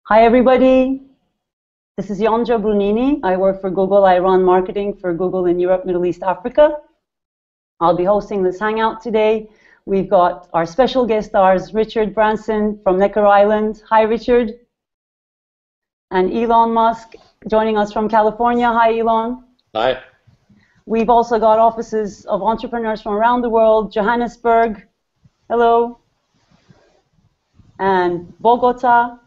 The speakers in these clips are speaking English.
Hi, everybody. This is Yonja Brunini. I work for Google. I run marketing for Google in Europe, Middle East, Africa. I'll be hosting this hangout today. We've got our special guest stars, Richard Branson from Necker Island. Hi, Richard. And Elon Musk joining us from California. Hi, Elon. Hi. We've also got offices of entrepreneurs from around the world. Johannesburg. Hello. And Bogota.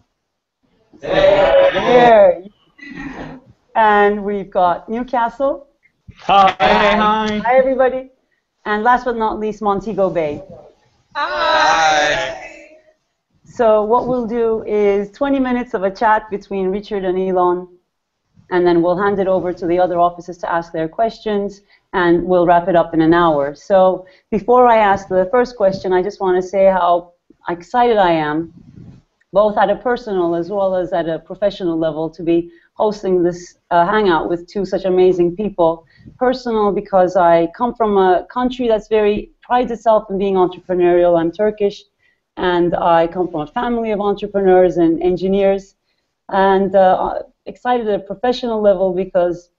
There. And we've got Newcastle. Hi. Hi. Hi, everybody. And last but not least, Montego Bay. Hi. So what we'll do is 20 minutes of a chat between Richard and Elon, and then we'll hand it over to the other offices to ask their questions, and we'll wrap it up in an hour. So before I ask the first question, I just want to say how excited I am, both at a personal as well as at a professional level, to be hosting this hangout with two such amazing people. Personal because I come from a country that's prides itself in being entrepreneurial. I'm Turkish, and I come from a family of entrepreneurs and engineers. And excited at a professional level because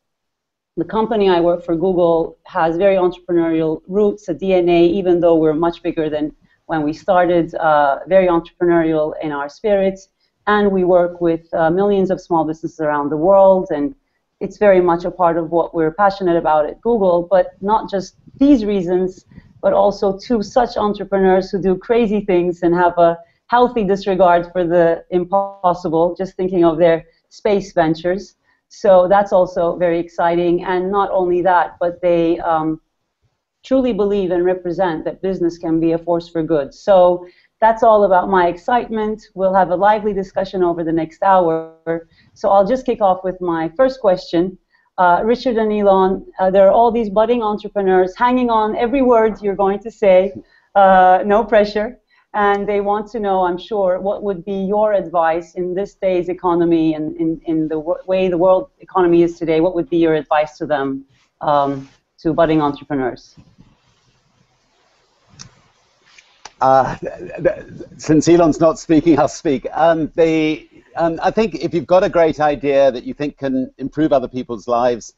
the company I work for, Google, has very entrepreneurial roots, a DNA, even though we're much bigger than when we started, very entrepreneurial in our spirits, and we work with millions of small businesses around the world, and it's very much a part of what we're passionate about at Google, but not just these reasons, but also two such entrepreneurs who do crazy things and have a healthy disregard for the impossible, just thinking of their space ventures. So that's also very exciting, and not only that, but they truly believe and represent that business can be a force for good. So that's all about my excitement. We'll have a lively discussion over the next hour. So I'll just kick off with my first question. Richard and Elon, there are all these budding entrepreneurs hanging on every word you're going to say, no pressure. And they want to know, I'm sure, what would be your advice in this day's economy and in the way the world economy is today? What would be your advice to them, to budding entrepreneurs? Since Elon's not speaking, I'll speak. I think if you've got a great idea that you think can improve other people's lives,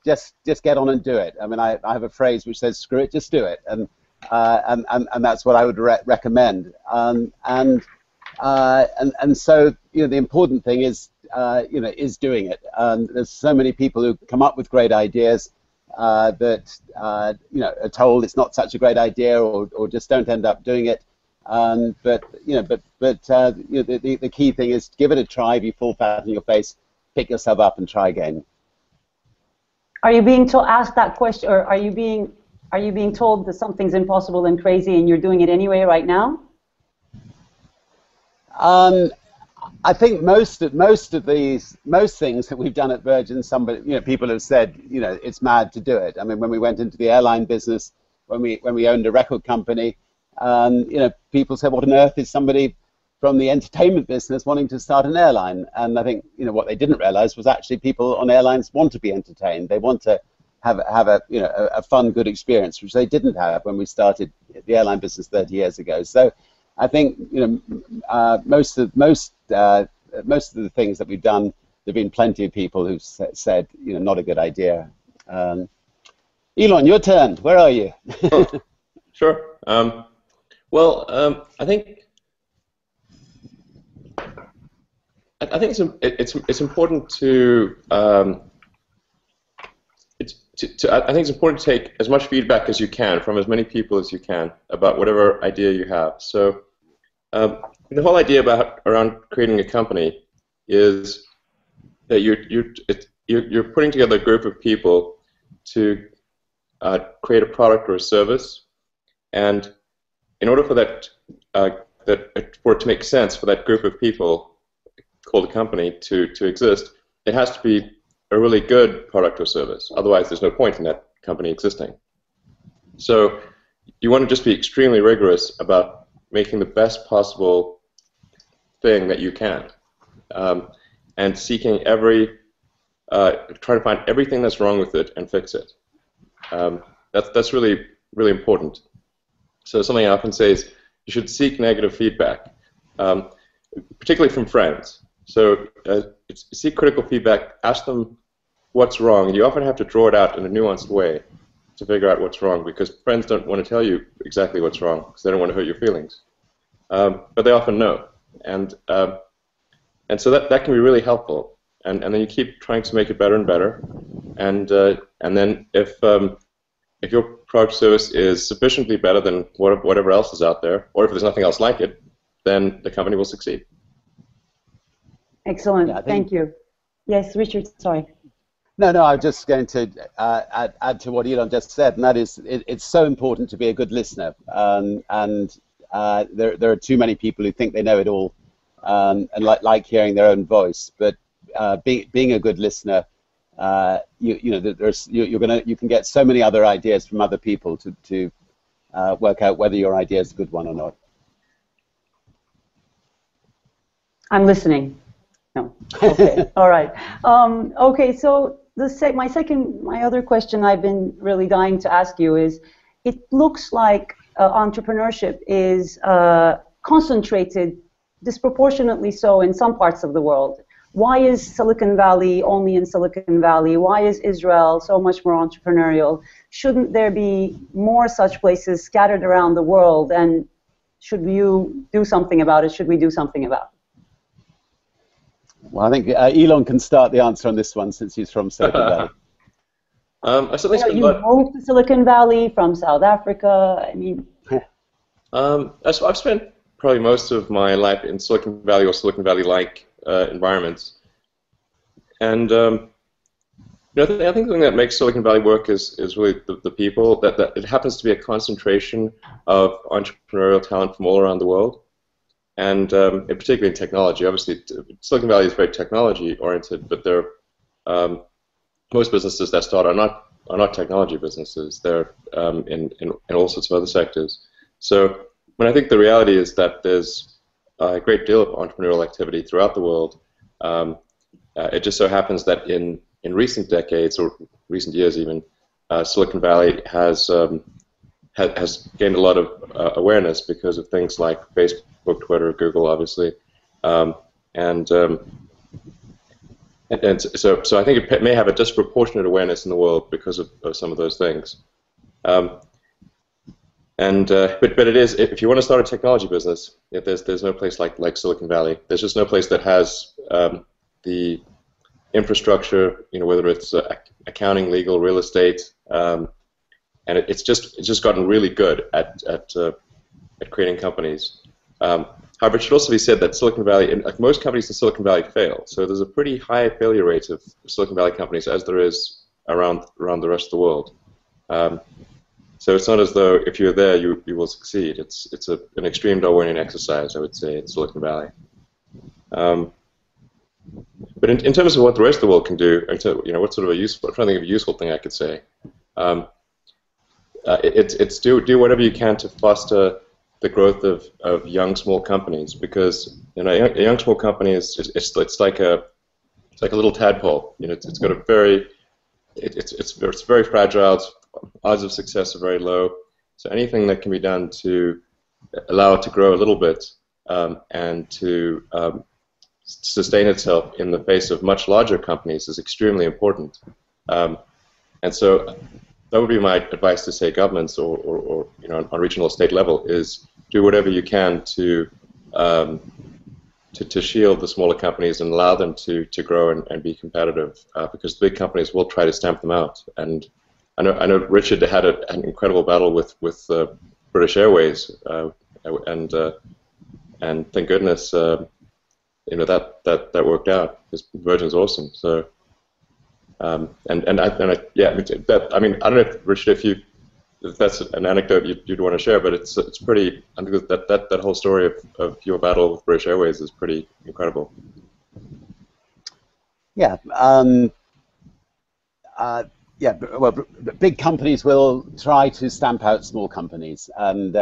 just get on and do it. I mean, I have a phrase which says, "Screw it, just do it," and that's what I would recommend. And so the important thing is is doing it. There's so many people who come up with great ideas that are told it's not such a great idea, or just don't end up doing it. But the key thing is give it a try. If you fall flat on your face, pick yourself up and try again. Are you being asked that question, or are you being told that something's impossible and crazy, and you're doing it anyway right now? I think most things that we've done at Virgin, people have said, it's mad to do it. I mean, when we went into the airline business, when we owned a record company, people said, what on earth is somebody from the entertainment business wanting to start an airline? And I think, what they didn't realize was actually people on airlines want to be entertained. They want to have a fun, good experience, which they didn't have when we started the airline business 30 years ago. So I think most of the things that we've done, there've been plenty of people who've said not a good idea. Elon, your turn. Where are you? Sure. I think it's important to it's important to take as much feedback as you can from as many people as you can about whatever idea you have. So the whole idea around creating a company is that you're putting together a group of people to create a product or a service, and in order for for it to make sense for that group of people called a company to exist, it has to be a really good product or service. Otherwise, there's no point in that company existing. So you want to just be extremely rigorous about making the best possible thing that you can, and seeking try to find everything that's wrong with it and fix it. That's really important. So something I often say is you should seek negative feedback. particularly from friends. So seek critical feedback. Ask them what's wrong, and you often have to draw it out in a nuanced way to figure out what's wrong, because friends don't want to tell you exactly what's wrong because they don't want to hurt your feelings. But they often know, and so that can be really helpful. And then you keep trying to make it better and better, and then if your product service is sufficiently better than whatever else is out there, or if there's nothing else like it, then the company will succeed. Excellent. Yeah, thank you. Yes, Richard. Sorry. No, I was just going to add to what Elon just said, and that is, it's so important to be a good listener. And there are too many people who think they know it all, and like hearing their own voice. But being a good listener, you can get so many other ideas from other people to work out whether your idea is a good one or not. I'm listening. No. Okay. All right. Okay. So my other question I've been really dying to ask you is, it looks like entrepreneurship is concentrated disproportionately so in some parts of the world. Why is Silicon Valley only in Silicon Valley? Why is Israel so much more entrepreneurial? Shouldn't there be more such places scattered around the world? And should you do something about it? Should we do something about it? Well, I think Elon can start the answer on this one since he's from Silicon Valley. You moved to Silicon Valley from South Africa. I mean, I've spent probably most of my life in Silicon Valley or Silicon Valley-like environments, and I think the thing that makes Silicon Valley work is really the people. That it happens to be a concentration of entrepreneurial talent from all around the world. And particularly in technology. Obviously, Silicon Valley is very technology-oriented, but most businesses that start are not technology businesses. They're in all sorts of other sectors. So, I think the reality is that there's a great deal of entrepreneurial activity throughout the world. It just so happens that in recent decades, or recent years even, Silicon Valley has gained a lot of awareness because of things like Facebook, Twitter, Google, obviously, and so I think it may have a disproportionate awareness in the world because of some of those things. But it is, if you want to start a technology business, there's no place like Silicon Valley. There's just no place that has the infrastructure, whether it's accounting, legal, real estate. And it's just gotten really good at creating companies. However, it should also be said that Silicon Valley, like most companies in Silicon Valley, fail. So there's a pretty high failure rate of Silicon Valley companies, as there is around the rest of the world. So it's not as though if you're there you will succeed. It's an extreme Darwinian exercise, I would say, in Silicon Valley. But in terms of what the rest of the world can do, what sort of I'm trying to think of a useful thing I could say. It's do whatever you can to foster the growth of young small companies, because a young small company it's like a little tadpole. It's got a it's very fragile. Odds of success are very low. So anything that can be done to allow it to grow a little bit and to sustain itself in the face of much larger companies is extremely important. And so that would be my advice to, say, governments or on regional or state level, is do whatever you can to shield the smaller companies and allow them to grow and be competitive, because the big companies will try to stamp them out. And I know Richard had an incredible battle with British Airways, and thank goodness that worked out, because Virgin's awesome. So. I don't know if Richard, if that's an anecdote you'd want to share, but it's pretty. I think that whole story of your battle with British Airways is pretty incredible. Yeah. Well, big companies will try to stamp out small companies, and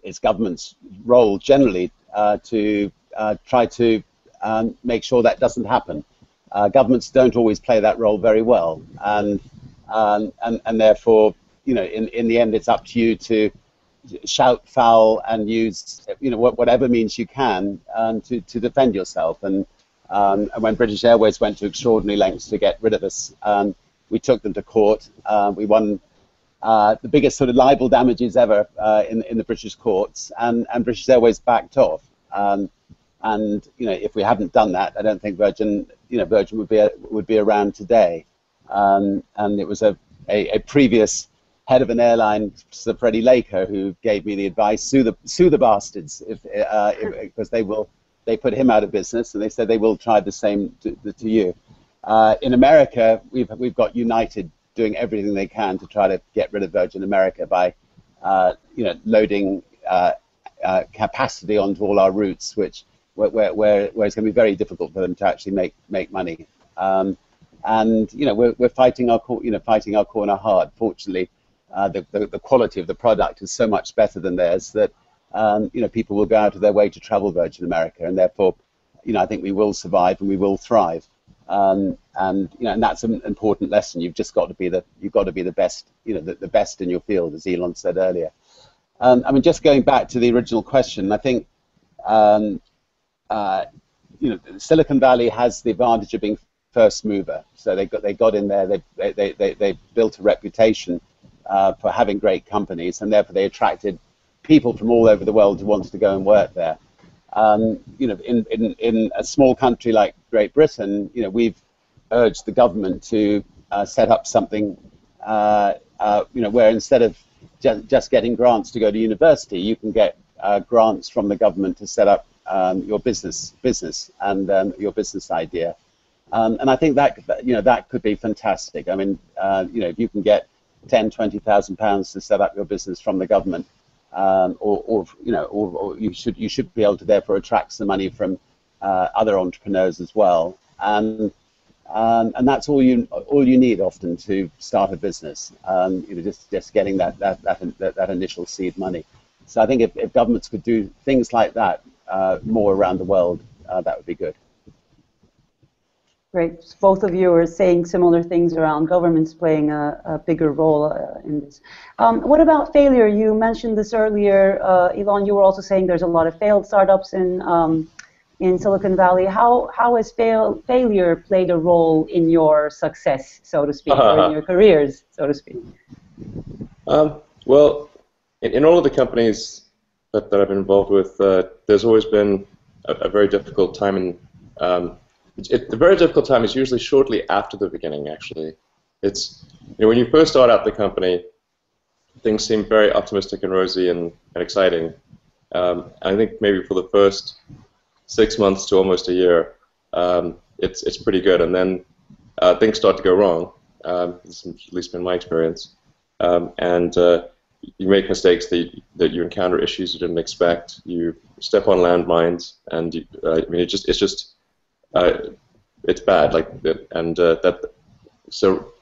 it's government's role generally to try to make sure that doesn't happen. Governments don't always play that role very well, and therefore, in the end, it's up to you to shout foul and use whatever means you can to defend yourself. And when British Airways went to extraordinary lengths to get rid of us, we took them to court. We won the biggest sort of libel damages ever in the British courts, and British Airways backed off. And if we hadn't done that, I don't think Virgin would be around today. And it was a previous head of an airline, Sir Freddie Laker, who gave me the advice: sue the bastards, because they put him out of business, and they said they will try the same to you. In America, we've got United doing everything they can to try to get rid of Virgin America by loading capacity onto all our routes, where it's going to be very difficult for them to actually make money. And we're fighting our corner hard. Fortunately, the quality of the product is so much better than theirs that people will go out of their way to travel Virgin America, and therefore I think we will survive and we will thrive. And that's an important lesson. You've just got to be the best, the best in your field, as Elon said earlier. I mean, just going back to the original question, I think Silicon Valley has the advantage of being first mover. So they got in there. They built a reputation for having great companies, and therefore they attracted people from all over the world who wanted to go and work there. In a small country like Great Britain, we've urged the government to set up something, where instead of just getting grants to go to university, you can get grants from the government to set up your business and your business idea. And I think that could be fantastic. I mean, if you can get £10,000–20,000 to set up your business from the government, or you should be able to therefore attract some money from other entrepreneurs as well, and that's all you need often to start a business. Just getting that initial seed money. So I think if governments could do things like that more around the world, that would be good. Great. Both of you are saying similar things around governments playing a bigger role in this. What about failure? You mentioned this earlier, Elon. You were also saying there's a lot of failed startups in Silicon Valley. How has failure played a role in your success, so to speak, or in your careers, so to speak? Well, in all of the companies that I've been involved with, there's always been a very difficult time the very difficult time is usually shortly after the beginning, actually. It's, when you first start out the company, things seem very optimistic and rosy and exciting. I think maybe for the first 6 months to almost a year, it's pretty good. And then things start to go wrong. This has at least been my experience. And you make mistakes that you encounter issues you didn't expect. You step on landmines, and it's bad, so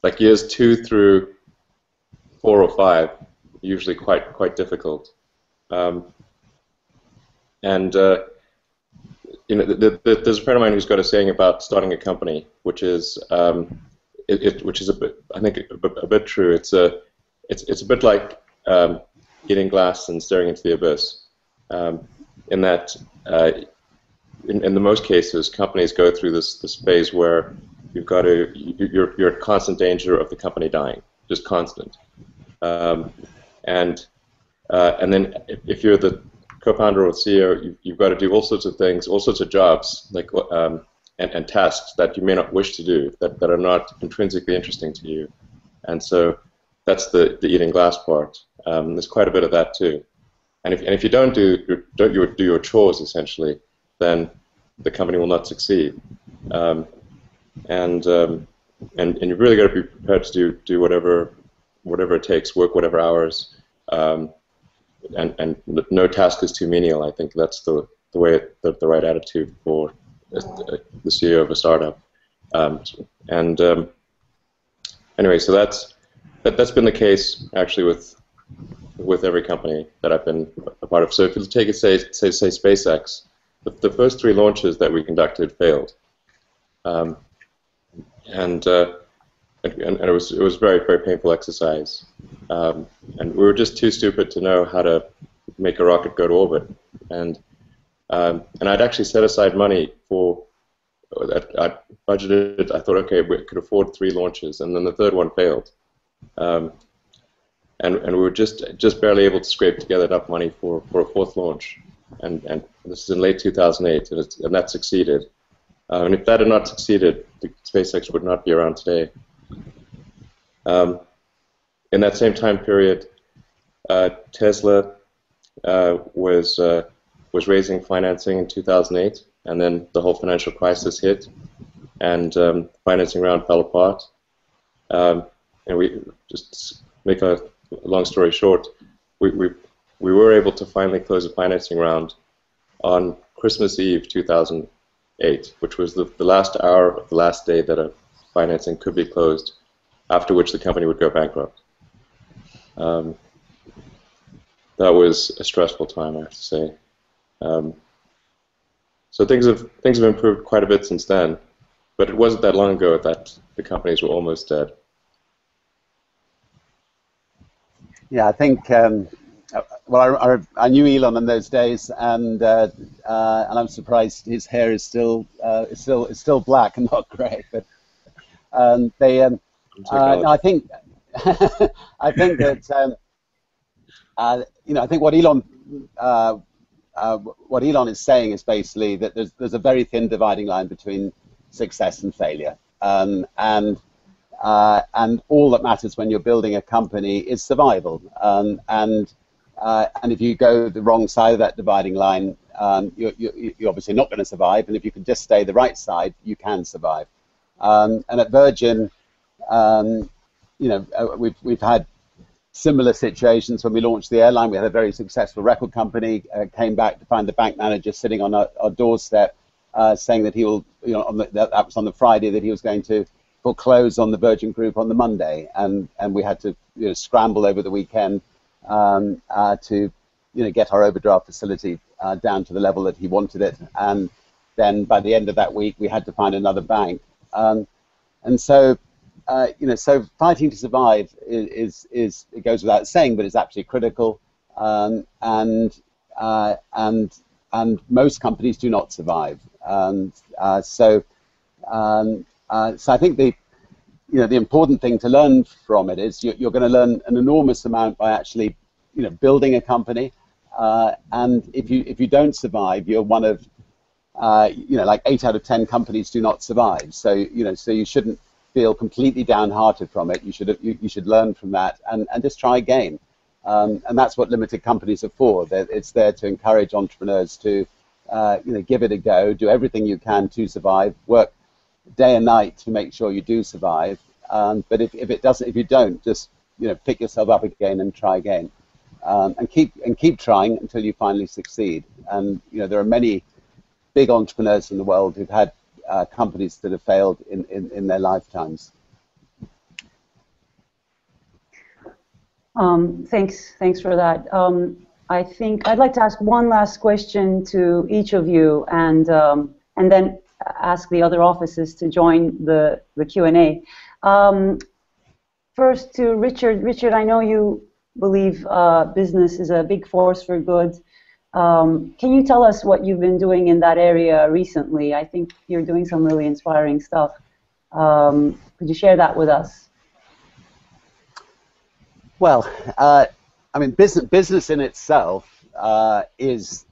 like years 2 through 4 or 5, usually quite difficult. There's a friend of mine who's got a saying about starting a company, which is which is I think a bit true. It's a bit like eating glass and staring into the abyss, in that. In the most cases, companies go through this phase where you're in constant danger of the company dying, just constant. And then if you're the co-founder or CEO, you've got to do all sorts of things, all sorts of jobs, like and tasks that you may not wish to do, that are not intrinsically interesting to you. And so that's the eating glass part. There's quite a bit of that too. And if you don't do your chores, essentially, then the company will not succeed. And you've really got to be prepared to do whatever it takes, work whatever hours, and no task is too menial. I think that's the right attitude for the CEO of a startup. Anyway, so that's been the case actually with every company that I've been a part of. So if you take it, say SpaceX, the first 3 launches that we conducted failed, and it was a very, very painful exercise. and we were just too stupid to know how to make a rocket go to orbit. And I'd actually set aside money for that. I budgeted. I thought, okay, we could afford 3 launches, and then the third one failed. And we were just barely able to scrape together enough money for a 4th launch, and this is in late 2008, and that succeeded. And if that had not succeeded, the SpaceX would not be around today. In that same time period, Tesla was raising financing in 2008, and then the whole financial crisis hit, and the financing round fell apart. And we just make a long story short, we were able to finally close a financing round on Christmas Eve 2008, which was the last hour of the last day that a financing could be closed, after which the company would go bankrupt. That was a stressful time, I have to say. So things have improved quite a bit since then, but it wasn't that long ago that the companies were almost dead. Yeah, I think. Well, I knew Elon in those days, and I'm surprised his hair is still black and not grey. But no, I think I think that I think what Elon is saying is basically that there's a very thin dividing line between success and failure, and all that matters when you're building a company is survival. And if you go the wrong side of that dividing line, you're obviously not going to survive. And if you can just stay the right side, you can survive. And at Virgin, we've had similar situations. When we launched the airline, we had a very successful record company. Came back to find the bank manager sitting on our doorstep, saying that he will, that was on the Friday, that he was going to foreclose on the Virgin Group on the Monday, and we had to scramble over the weekend to get our overdraft facility down to the level that he wanted it, and then by the end of that week we had to find another bank, and so so fighting to survive is it goes without saying, but it's absolutely critical, and most companies do not survive, so I think the important thing to learn from it is you're going to learn an enormous amount by actually building a company, and if you don't survive, you're one of like 8 out of 10 companies do not survive. So so you shouldn't feel completely downhearted from it. You should learn from that and just try again, and that's what limited companies are for. It's there to encourage entrepreneurs to give it a go, do everything you can to survive, work day and night to make sure you do survive. But if you don't, just pick yourself up again and try again, and keep trying until you finally succeed. And there are many big entrepreneurs in the world who've had companies that have failed in their lifetimes. Thanks for that. I think I'd like to ask one last question to each of you, and then ask the other offices to join the Q&A. First to Richard. Richard, I know you believe business is a big force for good. Can you tell us what you've been doing in that area recently? I think you're doing some really inspiring stuff. Could you share that with us? Well, I mean, business in itself is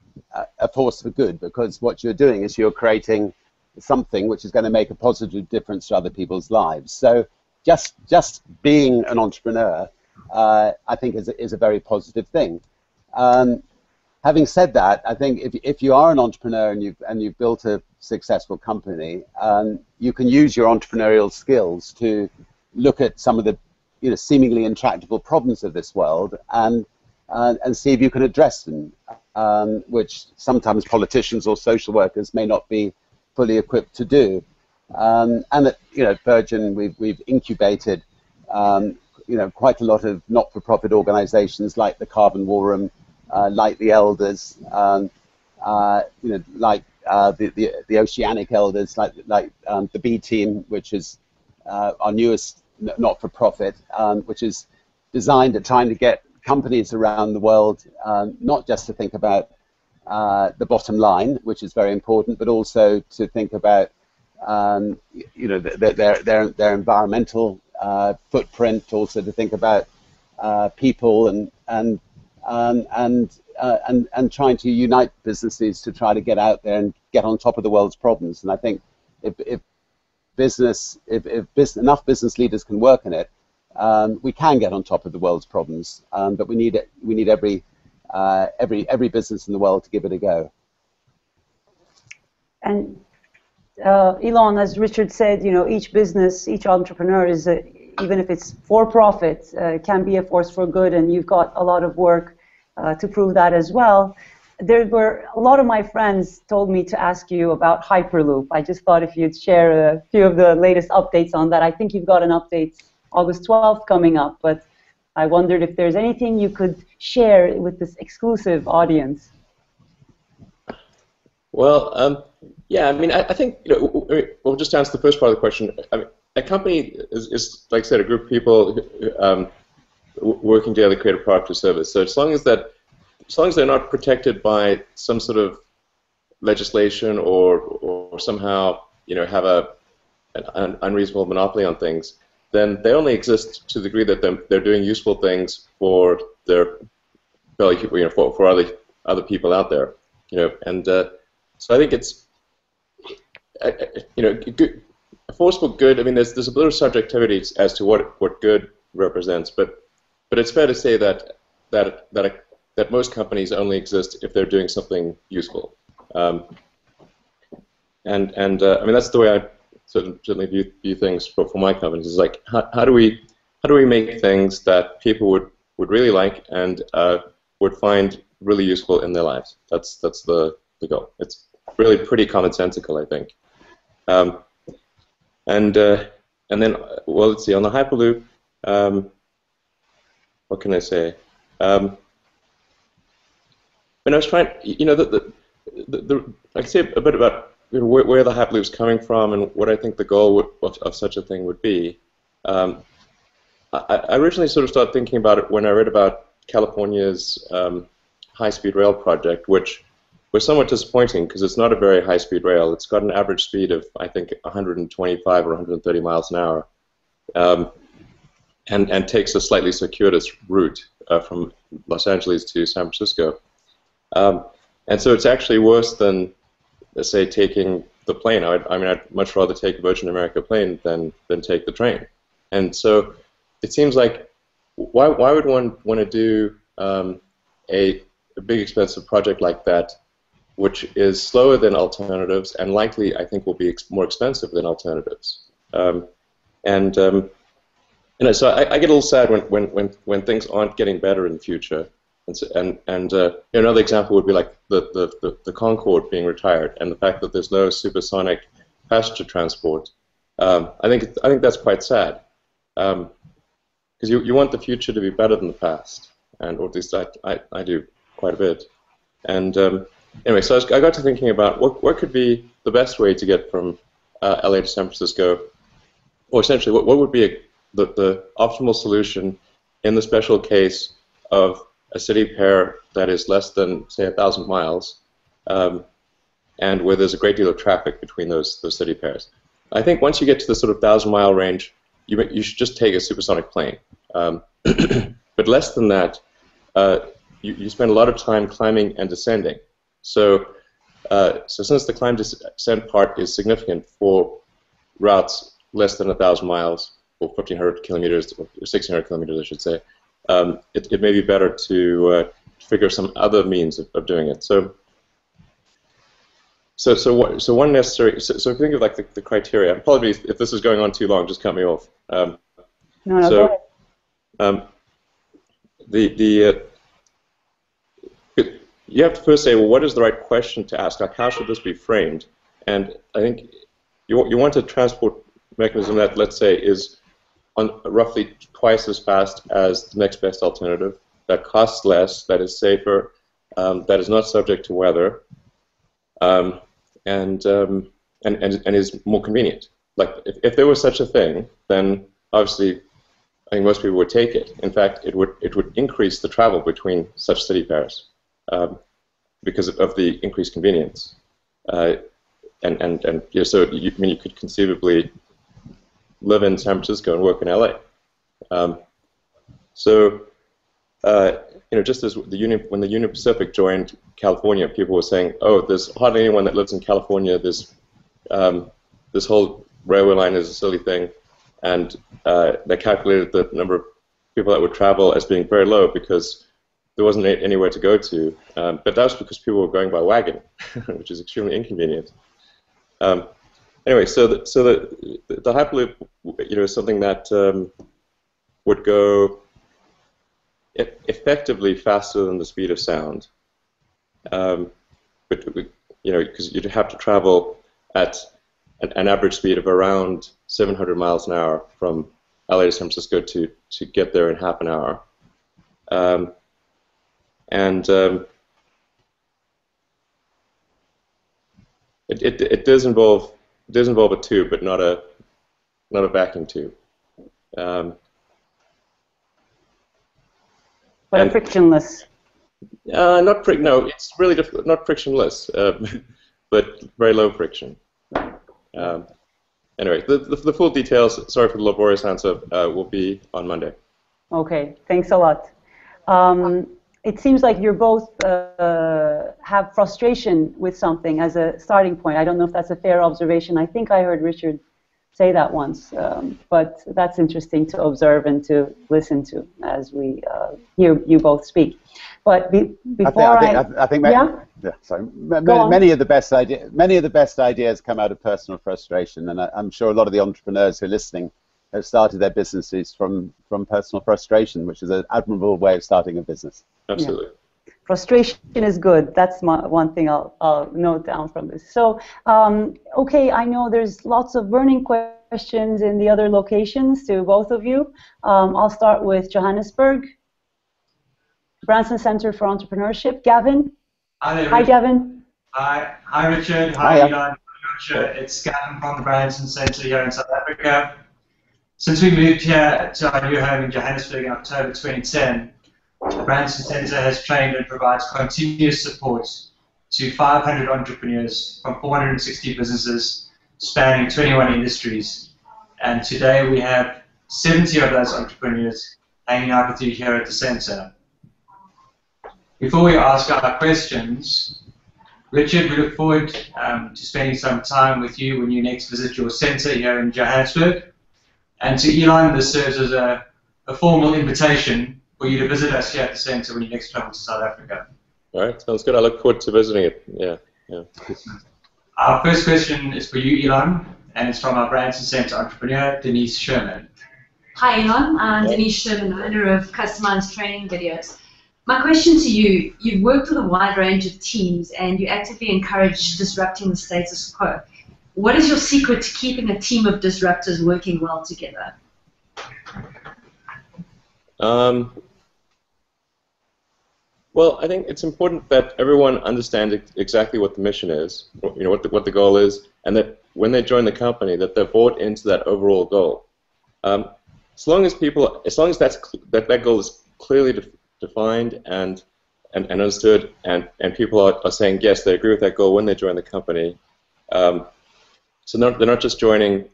a force for good, because what you're doing is you're creating something which is going to make a positive difference to other people's lives. So just being an entrepreneur, I think is a very positive thing. Having said that, I think if you are an entrepreneur and you've built a successful company, you can use your entrepreneurial skills to look at some of the seemingly intractable problems of this world and see if you can address them, which sometimes politicians or social workers may not be fully equipped to do. And at Virgin, we've incubated quite a lot of not-for-profit organizations like the Carbon War Room, like the Elders, like the Oceanic Elders, like the B Team, which is our newest not-for-profit, which is designed at trying to get companies around the world not just to think about the bottom line, which is very important, but also to think about their environmental footprint, also to think about people and trying to unite businesses to try to get out there and get on top of the world's problems. And I think if enough business leaders can work in it, we can get on top of the world's problems. But we need every business in the world to give it a go. And Elon, as Richard said, each business, each entrepreneur is even if it's for profit, can be a force for good, and you've got a lot of work to prove that as well. There were a lot of my friends told me to ask you about Hyperloop. I just thought if you'd share a few of the latest updates on that. I think you've got an update August 12th coming up, but I wondered if there's anything you could share with this exclusive audience. Well, yeah, I mean, I think, we'll just answer the first part of the question. I mean, a company is, like I said, a group of people working together to create a product or service. So as long as they're not protected by some sort of legislation or somehow, have an unreasonable monopoly on things, then they only exist to the degree that they're doing useful things for their fellow people, for other people out there, and so I think it's, a forceful good. I mean, there's a little subjectivity as to what good represents, but it's fair to say that most companies only exist if they're doing something useful, and I mean, that's the way I certainly view things for my companies. Is like, how do we make things that people would really like and would find really useful in their lives? That's the goal. It's really pretty commonsensical, I think. And then, well, let's see, on the Hyperloop, what can I say? When I was trying, I can say a bit about where the Hyperloop's coming from and what I think the goal of such a thing would be. I originally sort of started thinking about it when I read about California's high-speed rail project, which was somewhat disappointing because it's not a very high-speed rail. It's got an average speed of, I think, 125 or 130 miles an hour, and takes a slightly circuitous route from Los Angeles to San Francisco. And so it's actually worse than, let's say, taking the plane. I mean, I'd much rather take a Virgin America plane than take the train. And so it seems like, why would one want to do a big expensive project like that, which is slower than alternatives and likely, I think, will be more expensive than alternatives. So I get a little sad when things aren't getting better in the future. Another example would be like the Concorde being retired and the fact that there's no supersonic passenger transport. I think that's quite sad, because you want the future to be better than the past, or at least I do quite a bit. And anyway, so I got to thinking about what could be the best way to get from LA to San Francisco, or essentially what would be the optimal solution in the special case of a city pair that is less than, say, 1,000 miles, and where there's a great deal of traffic between those city pairs. I think once you get to the sort of 1,000-mile range, you should just take a supersonic plane. But less than that, you spend a lot of time climbing and descending. So since the climb descent part is significant for routes less than 1,000 miles, or 1,500 kilometers, or 1,600 kilometers, I should say, it may be better to figure some other means of doing it. So one necessary. So if you think of like the criteria. Apologies if this is going on too long. Just cut me off. No, go ahead. You have to first say, well, what is the right question to ask? Like, how should this be framed? And I think you want a transport mechanism that, let's say, is on roughly twice as fast as the next best alternative, that costs less, that is safer, that is not subject to weather, and is more convenient. Like, if there was such a thing, then obviously I think most people would take it. In fact, it would increase the travel between such city pairs because of the increased convenience. So you could conceivably live in San Francisco and work in LA. Just as when the Union Pacific joined California, people were saying, "Oh, there's hardly anyone that lives in California. This whole railway line is a silly thing," and they calculated the number of people that would travel as being very low because there wasn't anywhere to go to. But that was because people were going by wagon, which is extremely inconvenient. Anyway, so the Hyperloop, is something that would go effectively faster than the speed of sound. Because you'd have to travel at an average speed of around 700 miles an hour from LA to San Francisco to get there in half an hour. It does involve a tube, but not a vacuum tube. But frictionless. No, it's really not frictionless, but very low friction. Anyway, the full details, sorry for the laborious answer, will be on Monday. Okay, thanks a lot. It seems like you both have frustration with something as a starting point. I don't know if that's a fair observation. I think I heard Richard say that once, but that's interesting to observe and to listen to as we hear you both speak. But before I think sorry. Many of the best ideas come out of personal frustration, and I'm sure a lot of the entrepreneurs who are listening have started their businesses from personal frustration, which is an admirable way of starting a business. Absolutely. Yeah. Frustration is good. That's one thing I'll note down from this. So, okay, I know there's lots of burning questions in the other locations to both of you. I'll start with Johannesburg, Branson Center for Entrepreneurship. Gavin? Hi there, Hi, Gavin. Hi, Richard. Hi, Eli. It's Gavin from the Branson Center here in South Africa. Since we moved here to our new home in Johannesburg in October 2010, the Branson Center has trained and provides continuous support to 500 entrepreneurs from 460 businesses spanning 21 industries. And today we have 70 of those entrepreneurs hanging out with you here at the center. Before we ask our questions, Richard, we look forward to spending some time with you when you next visit your center here in Johannesburg. And to Elon, this serves as a formal invitation for you to visit us here at the center when you next travel to South Africa. All right, sounds good. I look forward to visiting it. Yeah. Our first question is for you, Elon, and it's from our Branson Center entrepreneur, Denise Sherman. Hi, Elon. I'm Denise Sherman, owner of Customized Training Videos. My question to you, you've worked with a wide range of teams and you actively encourage disrupting the status quo. What is your secret to keeping a team of disruptors working well together? Well, I think it's important that everyone understands exactly what the mission is, what the goal is, and that when they join the company, that they're bought into that overall goal. As long as that goal is clearly defined and understood, and people are saying yes, they agree with that goal when they join the company. So they're not just joining,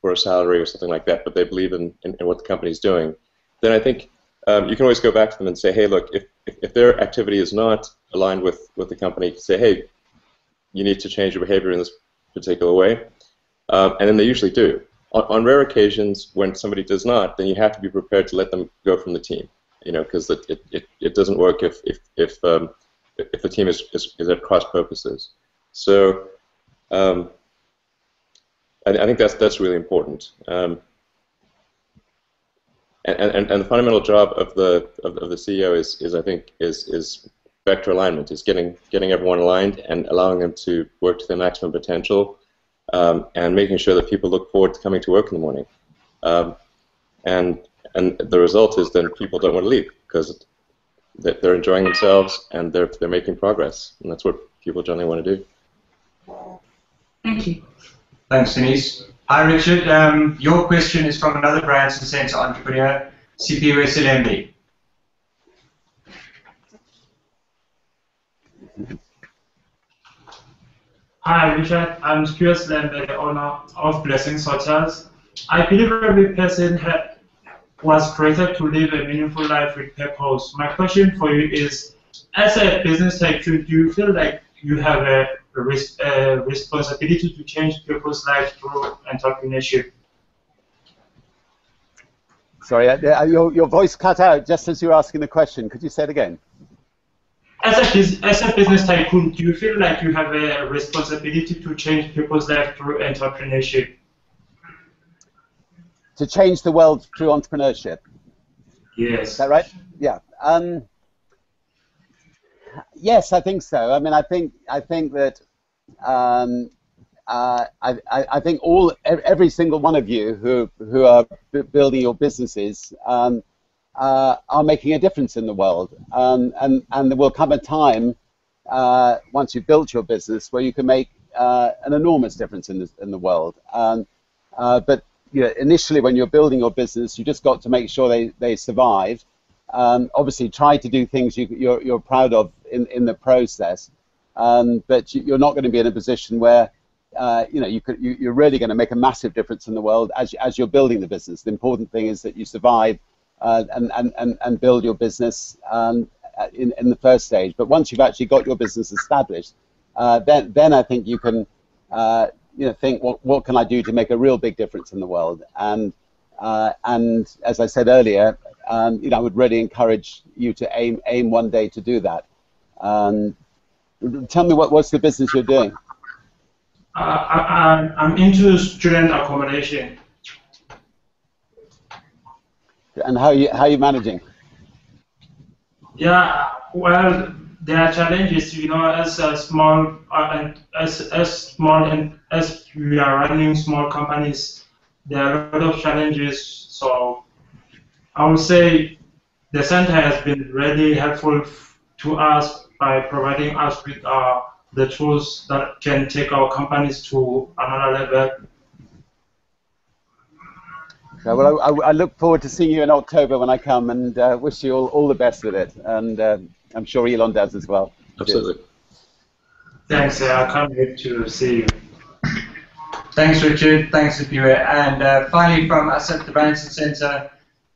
for a salary or something like that, but they believe in what the company's doing. Then I think you can always go back to them and say, hey, look, if their activity is not aligned with the company, say, hey, you need to change your behavior in this particular way, and then they usually do. On rare occasions, when somebody does not, then you have to be prepared to let them go from the team, because it doesn't work if the team is at cross purposes. So. I think that's really important, and the fundamental job of the CEO is vector alignment, is getting everyone aligned and allowing them to work to their maximum potential, and making sure that people look forward to coming to work in the morning, and the result is then people don't want to leave because they're enjoying themselves and they're making progress, and that's what people generally want to do. Thank you. Thanks, Denise. Hi, Richard. Your question is from another Branson Center entrepreneur, Sipiwe Silembi. Hi, Richard. I'm Sipiwe Silembi, the owner of Blessings Hotels. I believe every person was created to live a meaningful life with purpose. My question for you is, as a business tycoon, do you feel like you have a responsibility to change people's lives through entrepreneurship? Sorry, your voice cut out just as you were asking the question. Could you say it again? As a business tycoon, do you feel like you have a responsibility to change people's lives through entrepreneurship? To change the world through entrepreneurship? Yes. Is that right? Yeah. Yes, I think so. I mean, I think that I think every single one of you who are building your businesses are making a difference in the world, and there will come a time once you've built your business where you can make an enormous difference in the world. But you know, initially, when you're building your business, you just got to make sure they survive. Obviously, try to do things you're proud of in the process, but you're not going to be in a position where you know you're really going to make a massive difference in the world as you're building the business. The important thing is that you survive and build your business in the first stage. But once you've actually got your business established, then I think you can you know, think what can I do to make a real big difference in the world. And as I said earlier, you know, I would really encourage you to aim one day to do that. Tell me what's the business you're doing? I'm into student accommodation. And how are you managing? Yeah, well, there are challenges, you know, as small and as we are running small companies, there are a lot of challenges. So I would say the center has been really helpful to us by providing us with the tools that can take our companies to another level. So, well, I look forward to seeing you in October when I come, and wish you all the best with it. And I'm sure Elon does as well. Absolutely. Thanks. I can't wait to see you. Thanks, Richard. Thanks, Sipiwe. And finally, from us at the Branson Center,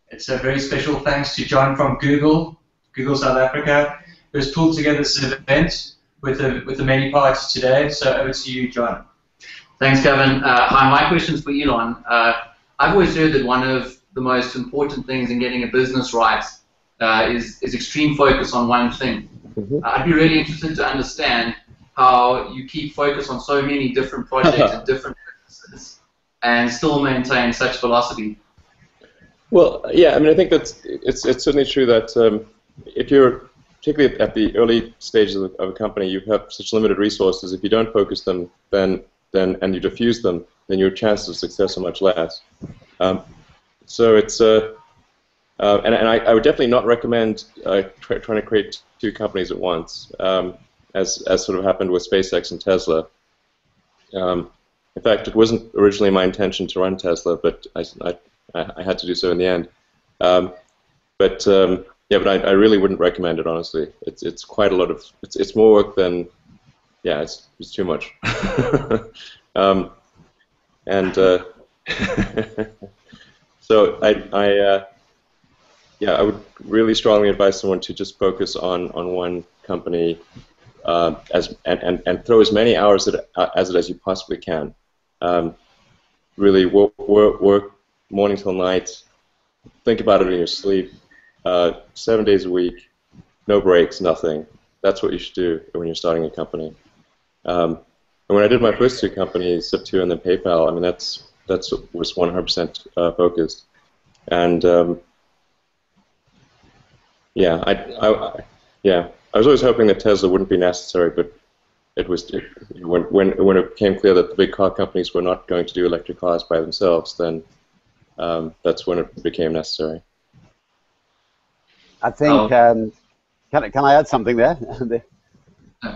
it's a very special thanks to John from Google South Africa, who has pulled together this event with the many parts today. So over to you, John. Thanks, Kevin. Hi, my question's for Elon. I've always heard that one of the most important things in getting a business right is extreme focus on one thing. I'd be really interested to understand how you keep focus on so many different projects and different businesses and still maintain such velocity. Well, yeah, I mean, I think it's certainly true that if you're particularly at the early stages of a company, you have such limited resources. If you don't focus them, then and you diffuse them, then your chances of success are much less. So it's and I would definitely not recommend trying to create two companies at once, as sort of happened with SpaceX and Tesla. In fact, it wasn't originally my intention to run Tesla, but I had to do so in the end. Yeah, but I really wouldn't recommend it, honestly. It's quite a lot of it's more work than, yeah, it's too much. So yeah, I would really strongly advise someone to just focus on one company and throw as many hours as you possibly can. Really work morning till night. Think about it in your sleep. 7 days a week, no breaks, nothing. That's what you should do when you're starting a company. And when I did my first two companies, Zip2 and then PayPal, I mean that was 100% focused. And yeah, I was always hoping that Tesla wouldn't be necessary, but it was when it became clear that the big car companies were not going to do electric cars by themselves, then that's when it became necessary. I think, can I add something there?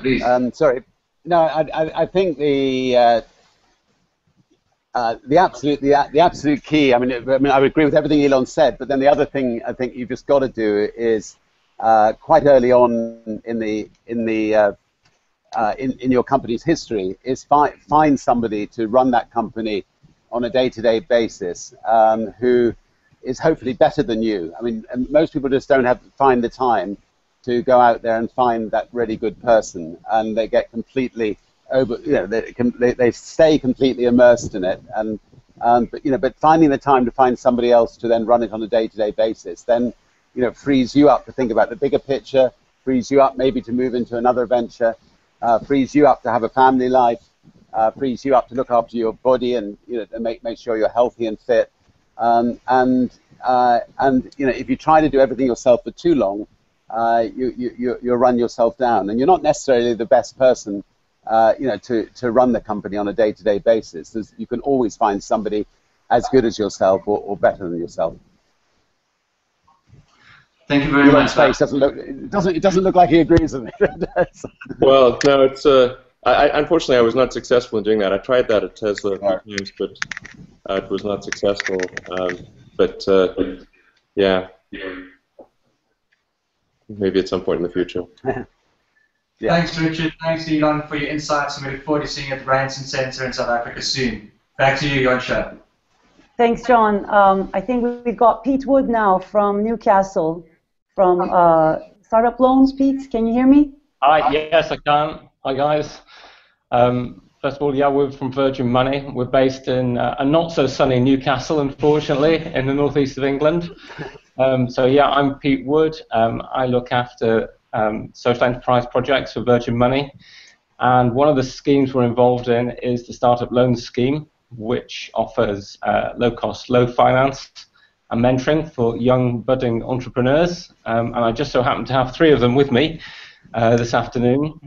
Please. Sorry. No, I think the absolute key. I mean, I would agree with everything Elon said, but then the other thing I think you've just got to do is quite early on in your company's history is find somebody to run that company on a day-to-day basis who is hopefully better than you. I mean, most people just don't find the time to go out there and find that really good person, and they get completely they stay completely immersed in it, but finding the time to find somebody else to then run it on a day-to-day basis then frees you up to think about the bigger picture, frees you up maybe to move into another venture, frees you up to have a family life, frees you up to look after your body and make sure you're healthy and fit, and if you try to do everything yourself for too long, you'll run yourself down, and you're not necessarily the best person to run the company on a day-to-day basis. You can always find somebody as good as yourself or better than yourself. Thank you very much. Face it doesn't look like he agrees with me. Well, no, it's unfortunately I was not successful in doing that. I tried that at Tesla a few times, but it was not successful. Yeah, maybe at some point in the future. Yeah. Thanks, Richard. Thanks, Elon, for your insights, and we look forward to seeing you at the Branson Center in South Africa soon. Back to you, Jonsha. Thanks, John. I think we've got Pete Wood now from Newcastle, from Startup Loans. Pete, can you hear me? Hi, yes, I can. Hi, guys. First of all, yeah, we're from Virgin Money. We're based in a not-so-sunny Newcastle, unfortunately, in the northeast of England. So, yeah, I'm Pete Wood. I look after social enterprise projects for Virgin Money, and one of the schemes we're involved in is the Startup Loans Scheme, which offers low-cost, low-finance and mentoring for young budding entrepreneurs, and I just so happen to have 3 of them with me this afternoon.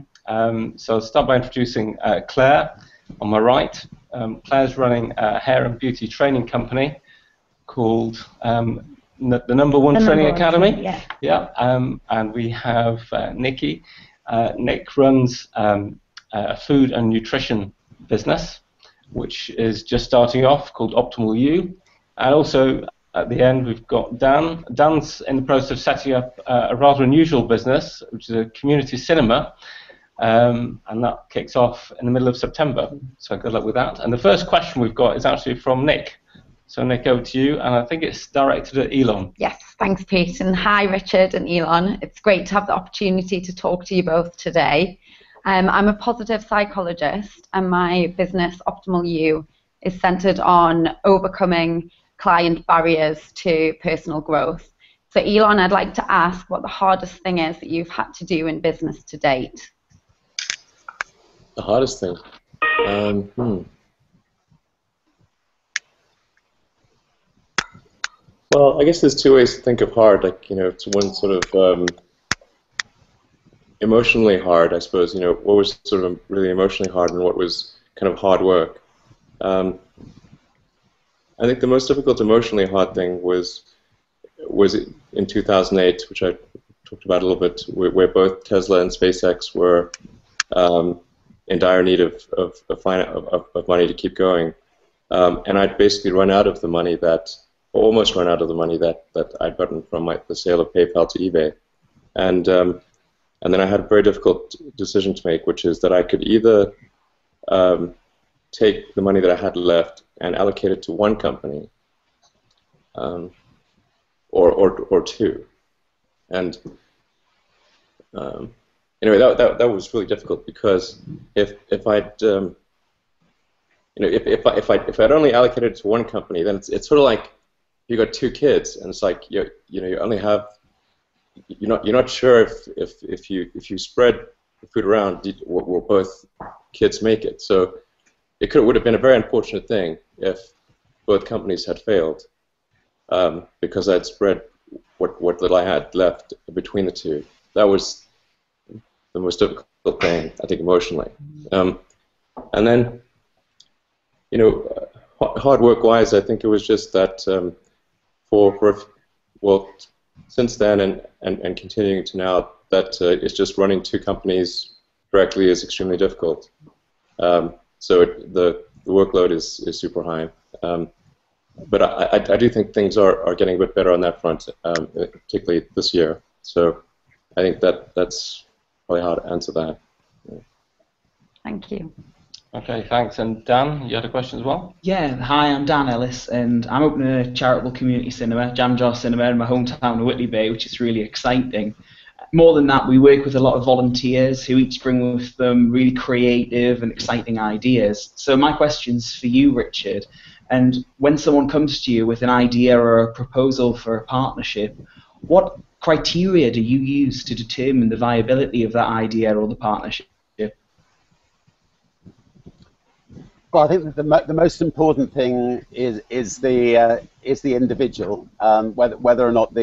So I'll start by introducing Claire on my right. Claire's running a hair and beauty training company called the number one training academy. Yeah. Yeah. And we have Nikki. Nick runs a food and nutrition business, which is just starting off, called Optimal You. And also at the end we've got Dan. Dan's in the process of setting up a rather unusual business, which is a community cinema, and that kicks off in the middle of September. So good luck with that. And the first question we've got is actually from Nick. So Nick, over to you, and I think it's directed at Elon. Yes, thanks, Pete, and hi, Richard and Elon. It's great to have the opportunity to talk to you both today. I'm a positive psychologist, and my business, Optimal You, is centered on overcoming client barriers to personal growth. So Elon, I'd like to ask what the hardest thing is that you've had to do in business to date. The hardest thing? Well, I guess there's 2 ways to think of hard. Like, it's one sort of emotionally hard, I suppose. What was sort of really emotionally hard and what was kind of hard work. I think the most difficult emotionally hard thing was in 2008, which I talked about a little bit, where both Tesla and SpaceX were in dire need of money to keep going, and I'd basically run out of the money almost run out of the money that I'd gotten from the sale of PayPal to eBay, and then I had a very difficult decision to make, which is that I could either take the money that I had left and allocate it to one company, or 2, and anyway, that was really difficult, because if I'd if I'd only allocated it to one company, then it's sort of like you got 2 kids, and it's like you only have, you're not sure if you spread the food around, will both kids make it. So it would have been a very unfortunate thing if both companies had failed, because I'd spread what little I had left between the 2. That was the most difficult thing, I think, emotionally. And then, hard work-wise, I think it was just that since then and continuing to now, that it's just running 2 companies directly is extremely difficult. So the workload is super high. But I do think things are getting a bit better on that front, particularly this year. So I think that's probably how to answer that. Yeah. Thank you. Okay, thanks. And Dan, you had a question as well? Yeah, hi, I'm Dan Ellis, and I'm opening a charitable community cinema, Jamjar Cinema, in my hometown of Whitley Bay, which is really exciting. More than that, we work with a lot of volunteers who each bring with them really creative and exciting ideas. So my question's for you, Richard. And when someone comes to you with an idea or a proposal for a partnership, what criteria do you use to determine the viability of that idea or the partnership? Well, I think that the most important thing is the individual, whether or not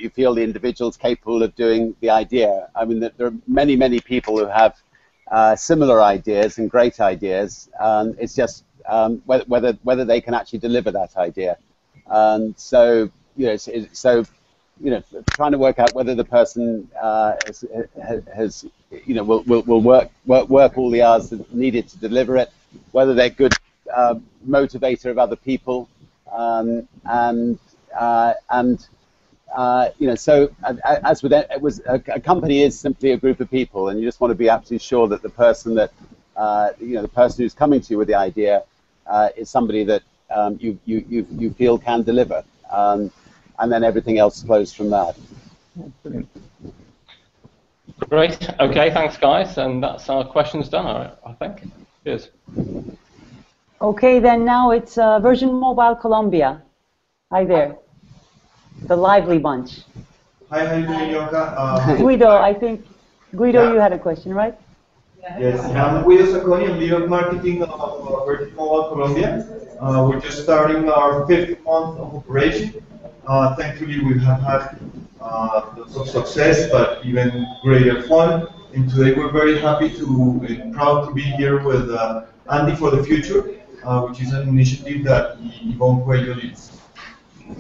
you feel the individual is capable of doing the idea. I mean, there are many people who have similar ideas and great ideas. It's just whether they can actually deliver that idea. So trying to work out whether the person has will work all the hours that needed to deliver it, whether they're good motivator of other people, so as with it, a company is simply a group of people, and you just want to be absolutely sure that the person that the person who's coming to you with the idea is somebody that you feel can deliver, and then everything else flows from that. Brilliant. Great. Okay, thanks, guys, and that's our questions done, I think. Cheers. Okay, then now it's Virgin Mobile Colombia. Hi there. The lively bunch. Hi, how you doing, Yonka? Guido, I think, Guido, you had a question, right? Yes, I'm Guido Sacconi. I'm lead of marketing of Virgin Mobile Colombia. We're just starting our 5th month of operation. Thankfully, we have had lots of success, but even greater fun. And today we're very happy and proud to be here with Andy for the Future, which is an initiative that Yvonne Cuello leads.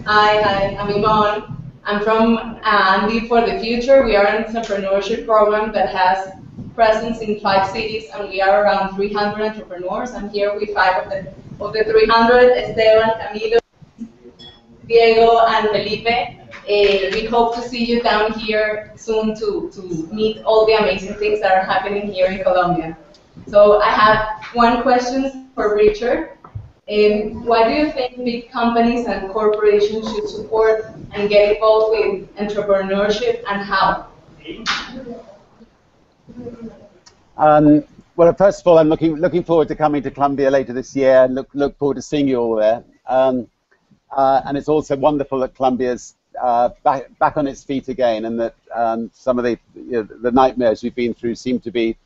Hi, I'm Yvonne. I'm from Andy for the Future. We are an entrepreneurship program that has presence in 5 cities, and we are around 300 entrepreneurs. I'm here with 5 of the 300, Esteban, Camilo, Diego, and Felipe. We hope to see you down here soon to meet all the amazing things that are happening here in Colombia. So I have one question for Richard. Why do you think big companies and corporations should support and get involved with entrepreneurship, and how? Well, first of all, I'm looking forward to coming to Colombia later this year, and look forward to seeing you all there. And it's also wonderful that Colombia's back on its feet again, and that some of the nightmares we've been through seem to be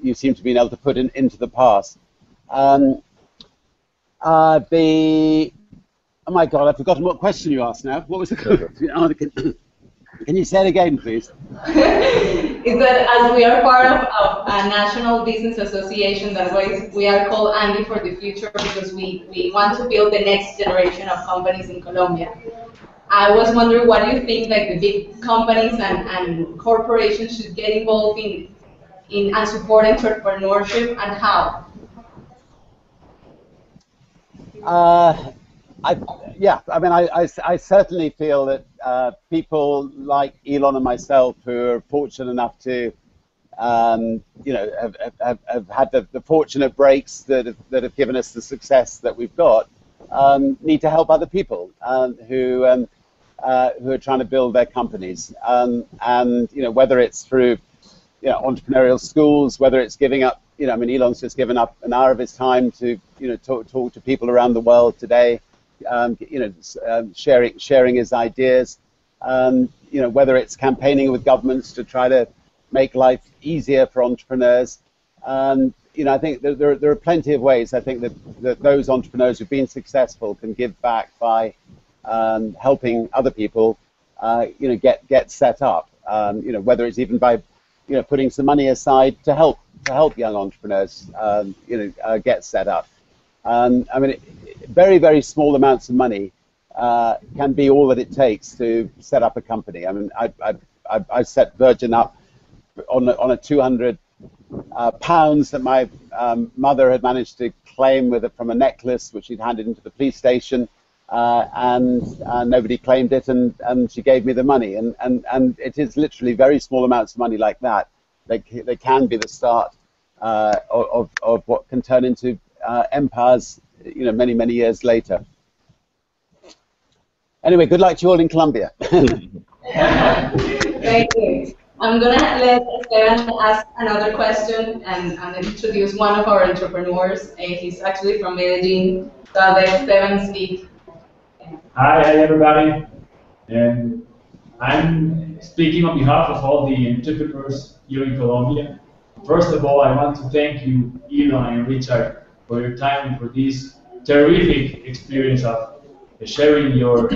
you seem to be able to put into the past. Oh my God, I've forgotten what question you asked now. What was the question? Can you say it again, please? Is that as we are part of a national business association, that we are called Andy for the Future, because we want to build the next generation of companies in Colombia. I was wondering, what do you think like the big companies and corporations should get involved in and support entrepreneurship, and how? I certainly feel that people like Elon and myself, who are fortunate enough to, have had the fortunate breaks that have given us the success that we've got, need to help other people who are trying to build their companies, and whether it's through entrepreneurial schools, whether it's giving up. Elon's just given up an hour of his time to talk to people around the world today. Sharing his ideas, whether it's campaigning with governments to try to make life easier for entrepreneurs. I think there are plenty of ways. I think that those entrepreneurs who've been successful can give back by helping other people, get set up. Whether it's even by putting some money aside to help young entrepreneurs, get set up. Very, very small amounts of money can be all that it takes to set up a company. I set Virgin up on a $200 pounds that my mother had managed to claim from a necklace which she'd handed into the police station, and nobody claimed it, and she gave me the money. And it is literally very small amounts of money like that. They can be the start of what can turn into empires, many, many years later. Anyway, good luck to you all in Colombia. Thank you. I'm going to let Esteban ask another question and introduce one of our entrepreneurs. He's actually from Medellin. So I'll let Esteban speak. Hi everybody. I'm speaking on behalf of all the entrepreneurs here in Colombia. First of all, I want to thank you, Elon and Richard, for your time and for this terrific experience of sharing your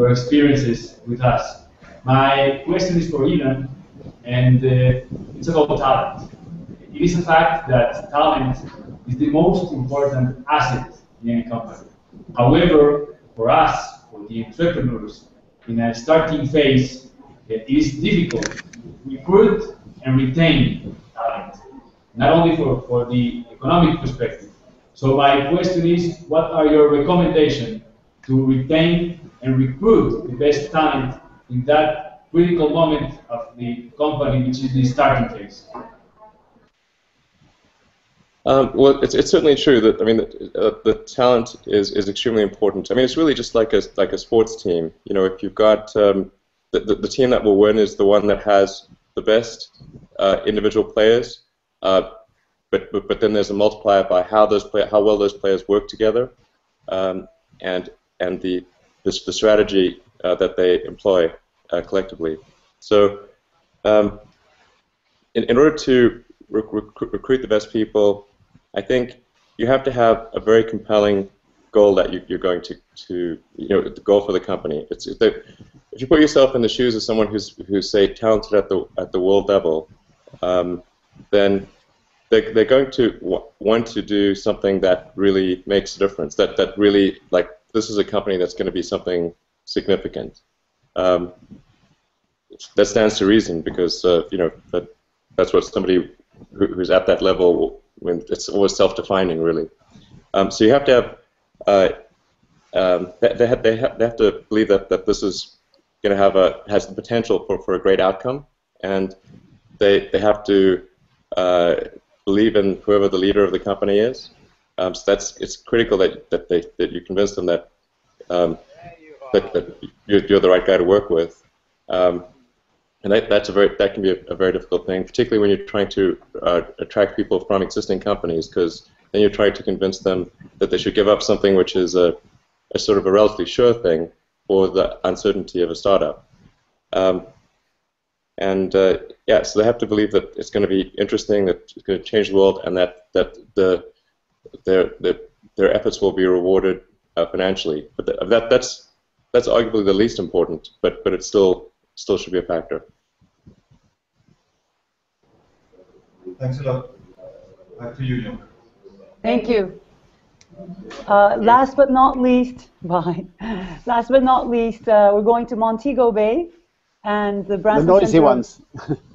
experiences with us. My question is for Elon, and it's about talent. It is a fact that talent is the most important asset in any company. However, for us, for the entrepreneurs, in a starting phase, it is difficult to recruit and retain talent, not only for the economic perspective. So my question is, what are your recommendations to retain and recruit the best talent in that critical moment of the company, which is the starting phase? Well, it's certainly true that the talent is extremely important. I mean, it's really just like a sports team. If you've got the team that will win is the one that has the best individual players, but then there's a multiplier by how well those players work together, and the strategy that they employ collectively. So, in order to recruit the best people, I think you have to have a very compelling goal that you're going to the goal for the company. If you put yourself in the shoes of someone who's say talented at the world level, then they're going to want to do something that really makes a difference. That really, like, this is a company that's going to be something significant. That stands to reason because that's what somebody who's at that level. When it's always self-defining, really. So you have to have they have to believe that this is going to has the potential for a great outcome, and they have to believe in whoever the leader of the company is. So it's critical that you convince them that you're the right guy to work with. And that can be a very difficult thing, particularly when you're trying to attract people from existing companies, because then you're trying to convince them that they should give up something which is a sort of a relatively sure thing for the uncertainty of a startup. So they have to believe that it's going to be interesting, that it's going to change the world, and that their efforts will be rewarded financially. But that's arguably the least important, but it still should be a factor. Thanks a lot. Back to you, Leon. Thank you. Last but not least, we're going to Montego Bay and the Branson The noisy Center. ones.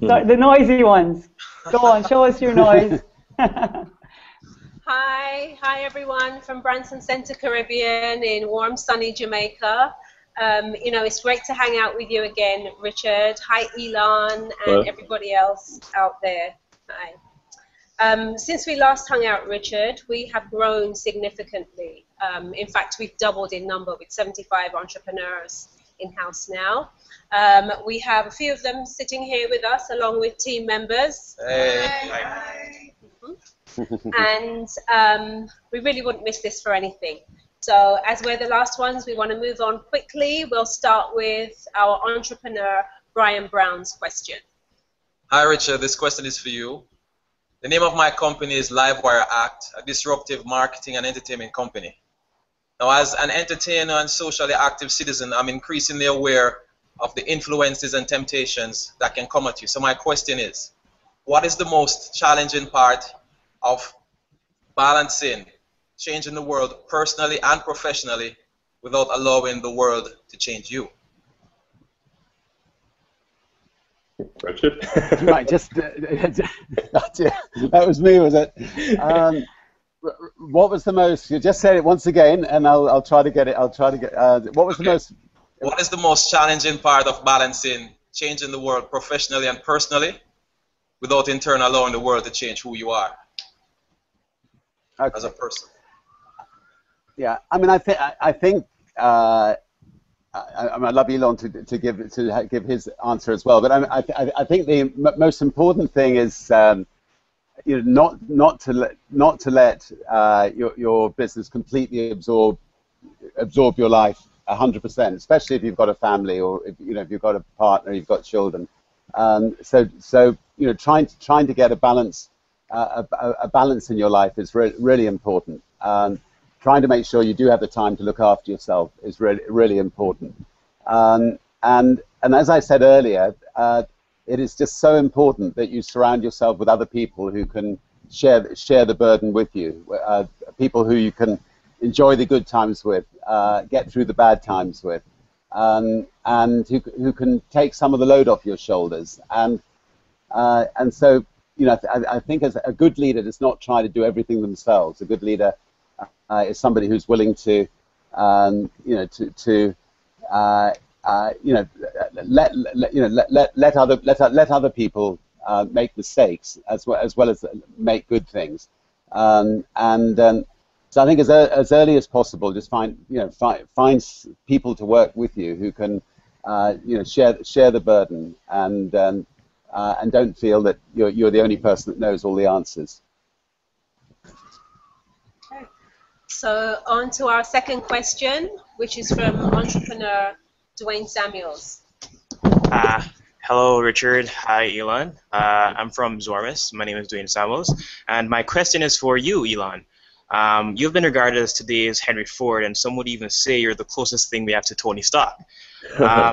Sorry, the noisy ones. Go on, show us your noise. Hi everyone from Branson Center Caribbean in warm, sunny Jamaica. It's great to hang out with you again, Richard. Hi, Elon, and everybody else out there. Hi. Since we last hung out, Richard, we have grown significantly. In fact, we've doubled in number with 75 entrepreneurs in-house now. We have a few of them sitting here with us, along with team members. Hey. And we really wouldn't miss this for anything. So as we're the last ones, we want to move on quickly. We'll start with our entrepreneur, Brian Brown's question. Hi, Richard. This question is for you. The name of my company is Livewire Act, a disruptive marketing and entertainment company. Now, as an entertainer and socially active citizen, I'm increasingly aware of the influences and temptations that can come at you. So my question is, what is the most challenging part of balancing changing the world personally and professionally without allowing the world to change you? Richard? You might just that was me, was it? What was the most? You just said it once again, and I'll try to get it. I'll try to get. What was the most? What is the most challenging part of balancing changing the world professionally and personally, without in turn allowing the world to change who you are as a person? Yeah, I mean, I think. I'd love Elon to give his answer as well, but I think the most important thing is not to let your business completely absorb your life 100%, especially if you've got a family or if you've got a partner, you've got children. So trying to get a balance in your life is really important. Trying to make sure you do have the time to look after yourself is really important. And as I said earlier, it is just so important that you surround yourself with other people who can share the burden with you, people who you can enjoy the good times with, get through the bad times with, and who can take some of the load off your shoulders. And so I think as a good leader does not try to do everything themselves. A good leader is somebody who's willing to let other people make mistakes as well as make good things. So I think as early as possible, just find people to work with you who can share the burden and don't feel that you're the only person that knows all the answers. So on to our second question, which is from entrepreneur Dwayne Samuels. Hello, Richard. Hi, Elon. I'm from Zormis. My name is Dwayne Samuels. And my question is for you, Elon. You've been regarded as today's Henry Ford, and some would even say you're the closest thing we have to Tony Stark.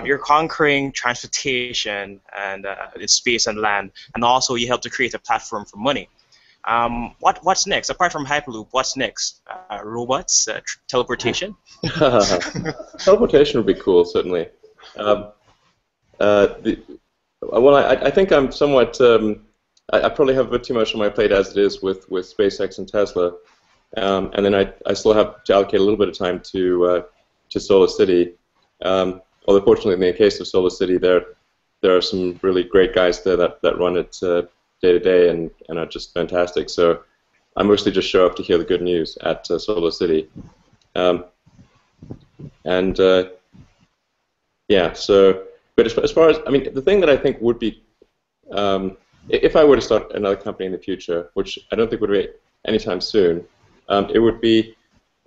You're conquering transportation and space and land, and also you help to create a platform for money. What's next? Apart from Hyperloop, what's next? Robots? Teleportation? Teleportation would be cool, certainly. I think I'm somewhat. I probably have a bit too much on my plate as it is with SpaceX and Tesla, and then I still have to allocate a little bit of time to Solar City. Although fortunately, in the case of Solar City, there are some really great guys there that run it day to day and are just fantastic. So I mostly just show up to hear the good news at Solar City. Yeah, so, but as far as, I mean, the thing that I think would be, if I were to start another company in the future, which I don't think would be anytime soon, it would be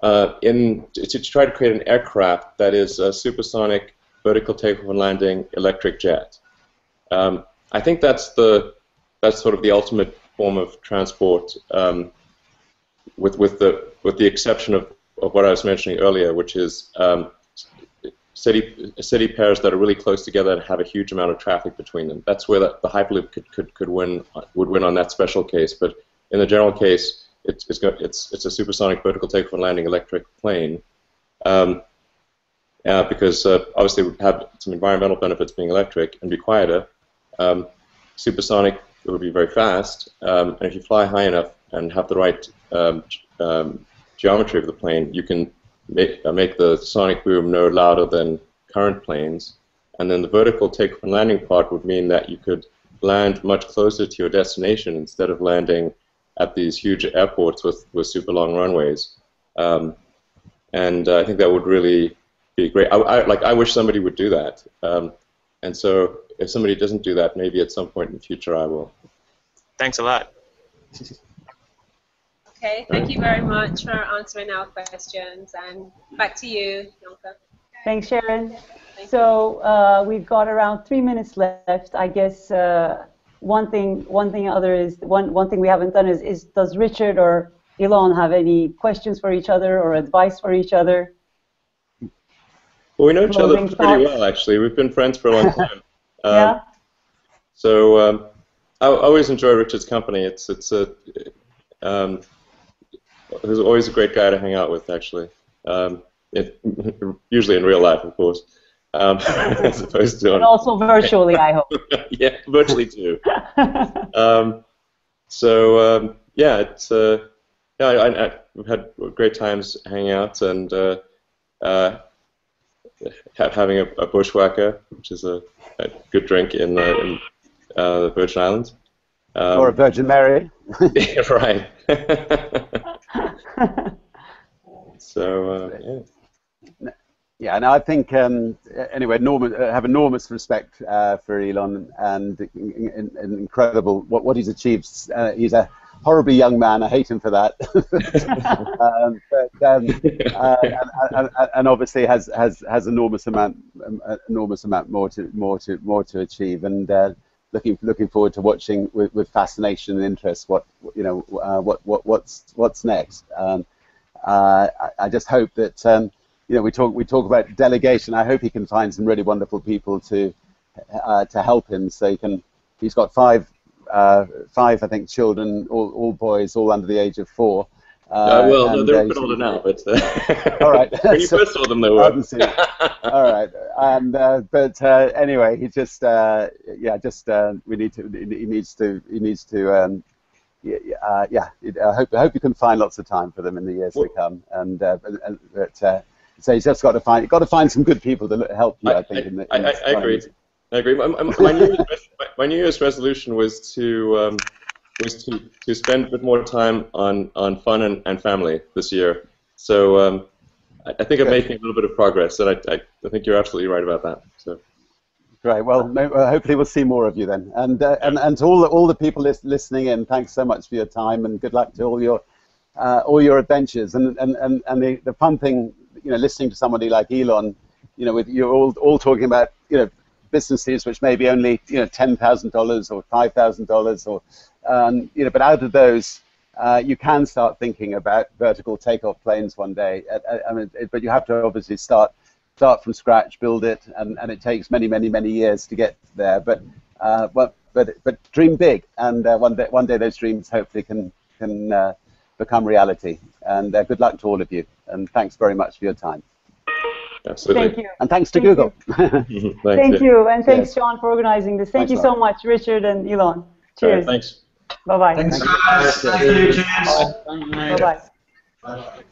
to try to create an aircraft that is a supersonic, vertical takeoff and landing electric jet. I think that's sort of the ultimate form of transport, with the exception of what I was mentioning earlier, which is city pairs that are really close together and have a huge amount of traffic between them. That's where the Hyperloop would win on that special case. But in the general case, it's a supersonic vertical takeoff and landing electric plane, because obviously it would have some environmental benefits being electric and be quieter. Supersonic, it would be very fast, and if you fly high enough and have the right geometry of the plane, you can make the sonic boom no louder than current planes. And then the vertical takeoff and landing part would mean that you could land much closer to your destination instead of landing at these huge airports with super long runways. And I think that would really be great. I wish somebody would do that. And so if somebody doesn't do that, maybe at some point in the future I will. Thanks a lot. Okay, thank you very much for answering our questions, and back to you, Yonka. Thanks, Sharon. So we've got around 3 minutes left. I guess one thing we haven't done is does Richard or Elon have any questions for each other or advice for each other? Well, we know each other pretty well, actually. We've been friends for a long time. Yeah. So I always enjoy Richard's company. He's always a great guy to hang out with, actually. Usually in real life, of course. as opposed to. And also virtually, I hope. Yeah, virtually too. Yeah, it's we've had great times hanging out and having a bushwhacker, which is a good drink in the Virgin Islands. Or a Virgin Mary. Yeah, right. So, yeah. Yeah, and I think anyway, have enormous respect for Elon and incredible what he's achieved. He's a horribly young man. I hate him for that, and obviously has enormous amount more to achieve. And looking forward to watching with fascination and interest what's next. I just hope that. We talk about delegation. I hope he can find some really wonderful people to help him. So he's got five I think children, all boys, all under the age of 4. No, they're a bit older now, but all right. When you first saw them, they were. All right, and but anyway, he just we need to. He needs to. I hope you can find lots of time for them in the years to come, so he's just got to find some good people to help you. I think. I agree. I agree. My New Year's resolution was to spend a bit more time on fun and family this year. So I think I'm making a little bit of progress, and I think you're absolutely right about that. So. Great. Well, hopefully we'll see more of you then. And to all the people listening in, thanks so much for your time, and good luck to all your adventures. And the fun thing, listening to somebody like Elon, with you're all talking about businesses which may be only $10,000 or $5,000 or but out of those you can start thinking about vertical takeoff planes one day. But you have to obviously start from scratch, build it, and it takes many years to get there. But dream big, and one day those dreams hopefully can become reality. And good luck to all of you, and thanks very much for your time. Absolutely. Thank you. And thanks to Google. Thank you, and thanks, John, for organizing this. Thank you so much, Richard and Elon. Cheers. Thanks. Bye-bye. Thanks, guys. Thank you. Cheers. Bye-bye.